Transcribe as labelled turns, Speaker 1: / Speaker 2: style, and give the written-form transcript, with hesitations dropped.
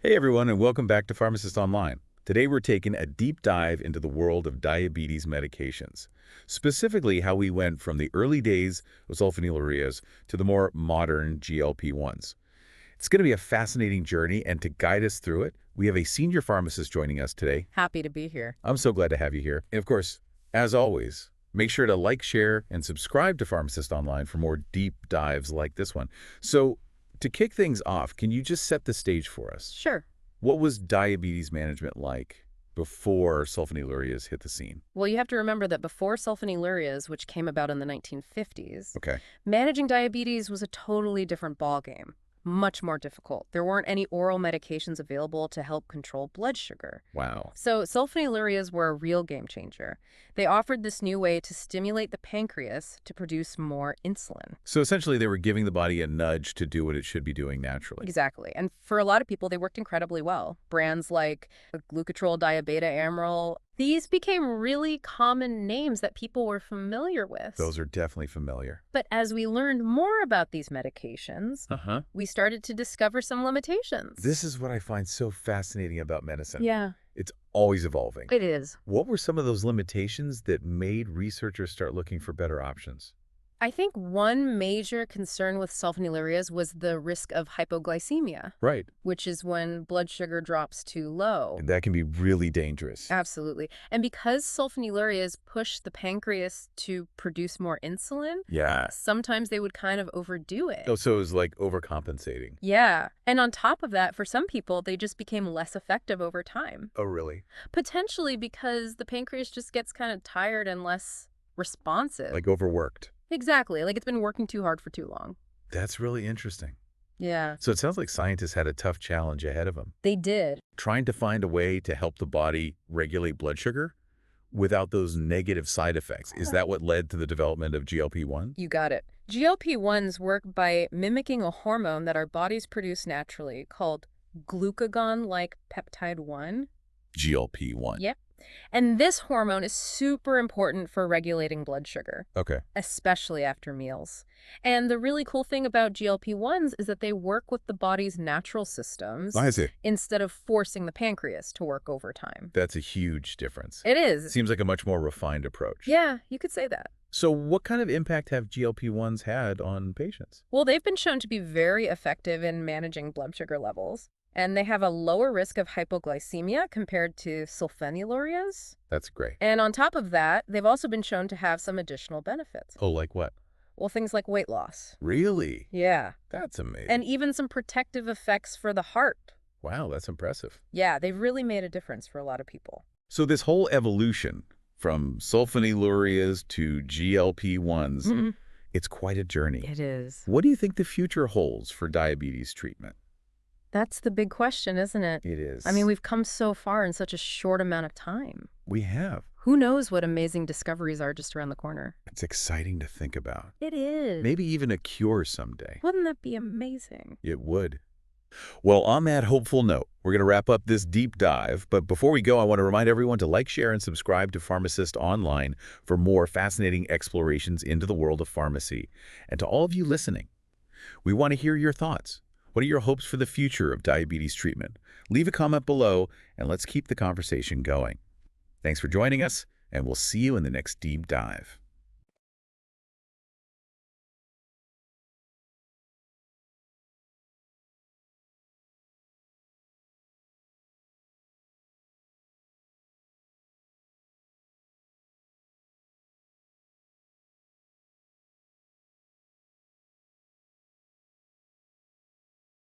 Speaker 1: Hey everyone, and welcome back to Pharmacist Online. Today we're taking a deep dive into the world of diabetes medications, specifically how we went from the early days of sulfonylureas to the more modern GLP-1s. It's going to be a fascinating journey, and to guide us through it, we have a senior pharmacist joining us today.
Speaker 2: Happy to be here.
Speaker 1: I'm so glad to have you here. And of course, as always, make sure to like, share, and subscribe to Pharmacist Online for more deep dives like this one. So, to kick things off, can you just set the stage for us?
Speaker 2: Sure.
Speaker 1: What was diabetes management like before sulfonylureas hit the scene?
Speaker 2: Well, you have to remember that before sulfonylureas, which came about in the 1950s,
Speaker 1: Okay.
Speaker 2: managing diabetes was a totally different ballgame. Much more difficult. There weren't any oral medications available to help control blood sugar.
Speaker 1: Wow.
Speaker 2: So sulfonylureas were a real game changer. They offered this new way to stimulate the pancreas to produce more insulin.
Speaker 1: So essentially, they were giving the body a nudge to do what it should be doing naturally.
Speaker 2: Exactly. And for a lot of people, they worked incredibly well. Brands like glucotrol, diabeta, Amaryl, these became really common names that people were familiar with.
Speaker 1: Those are definitely familiar.
Speaker 2: But as we learned more about these medications,
Speaker 1: Uh-huh.
Speaker 2: we started to discover some limitations.
Speaker 1: This is what I find so fascinating about medicine.
Speaker 2: Yeah,
Speaker 1: It's always evolving.
Speaker 2: it is.
Speaker 1: What were some of those limitations that made researchers start looking for better options?
Speaker 2: I think one major concern with sulfonylureas was the risk of hypoglycemia,
Speaker 1: Right.
Speaker 2: which is when blood sugar drops too low.
Speaker 1: And that can be really dangerous.
Speaker 2: Absolutely. And because sulfonylureas push the pancreas to produce more insulin,
Speaker 1: Yeah.
Speaker 2: sometimes they would kind of overdo it.
Speaker 1: Oh, so it was like overcompensating.
Speaker 2: Yeah. And on top of that, for some people, they just became less effective over time.
Speaker 1: Oh, really?
Speaker 2: Potentially because the pancreas just gets kind of tired and less responsive.
Speaker 1: Like overworked.
Speaker 2: Exactly. Like it's been working too hard for too long.
Speaker 1: That's really interesting.
Speaker 2: Yeah.
Speaker 1: So it sounds like scientists had a tough challenge ahead of them,
Speaker 2: They did.
Speaker 1: trying to find a way to help the body regulate blood sugar without those negative side effects. Is that what led to the development of GLP-1?
Speaker 2: You got it. GLP-1s work by mimicking a hormone that our bodies produce naturally called glucagon-like peptide 1.
Speaker 1: GLP-1.
Speaker 2: Yep. And this hormone is super important for regulating blood sugar,
Speaker 1: Okay.
Speaker 2: especially after meals. And the really cool thing about GLP-1s is that they work with the body's natural systems
Speaker 1: I see.
Speaker 2: instead of forcing the pancreas to work overtime.
Speaker 1: That's a huge difference.
Speaker 2: It is.
Speaker 1: Seems like a much more refined approach.
Speaker 2: Yeah, you could say that.
Speaker 1: So what kind of impact have GLP-1s had on patients?
Speaker 2: Well, they've been shown to be very effective in managing blood sugar levels. And they have a lower risk of hypoglycemia compared to sulfonylureas.
Speaker 1: That's great.
Speaker 2: And on top of that, they've also been shown to have some additional benefits.
Speaker 1: Oh, like what?
Speaker 2: Well, things like weight loss.
Speaker 1: Really?
Speaker 2: Yeah.
Speaker 1: That's amazing.
Speaker 2: And even some protective effects for the heart.
Speaker 1: Wow, that's impressive.
Speaker 2: Yeah, they've really made a difference for a lot of people.
Speaker 1: So this whole evolution from sulfonylureas to GLP-1s, it's quite a journey.
Speaker 2: It is.
Speaker 1: What do you think the future holds for diabetes treatment?
Speaker 2: That's the big question, isn't it?
Speaker 1: It is.
Speaker 2: I mean, we've come so far in such a short amount of time.
Speaker 1: We have.
Speaker 2: Who knows what amazing discoveries are just around the corner?
Speaker 1: It's exciting to think about.
Speaker 2: It is.
Speaker 1: Maybe even a cure someday.
Speaker 2: Wouldn't that be amazing?
Speaker 1: It would. Well, on that hopeful note, we're going to wrap up this deep dive. But before we go, I want to remind everyone to like, share, and subscribe to Pharmacist Online for more fascinating explorations into the world of pharmacy. And to all of you listening, we want to hear your thoughts. What are your hopes for the future of diabetes treatment? Leave a comment below, and let's keep the conversation going. Thanks for joining us, and we'll see you in the next deep dive.